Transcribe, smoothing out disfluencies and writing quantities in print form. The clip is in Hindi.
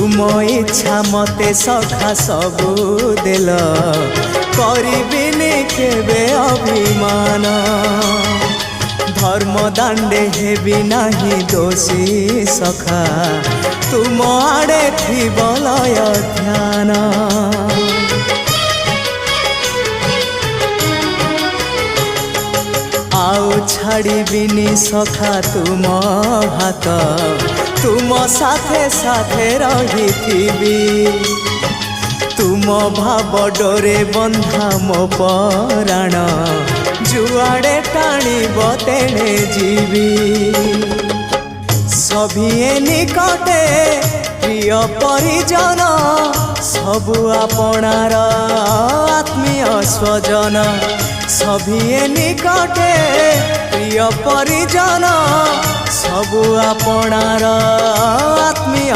तुम इच्छा मते सखा सबू देल करिबिनी केबे अभिमान धर्म दांडे हेबी नाही दोषी सखा तुम आड़े थी बलय ध्यान आउ छाड़िबिनी सखा तुम हाथ तुम साथे साथे रही तुम भाव डोरे बंधा मो पराण जुआड़े टाणीब तेणे जीवी सभिए निकटे प्रिय परिजन सबु आपणार आत्मीय स्वजन सभिए निकटे प्रिय परिजन सबु आपणार आत्मीय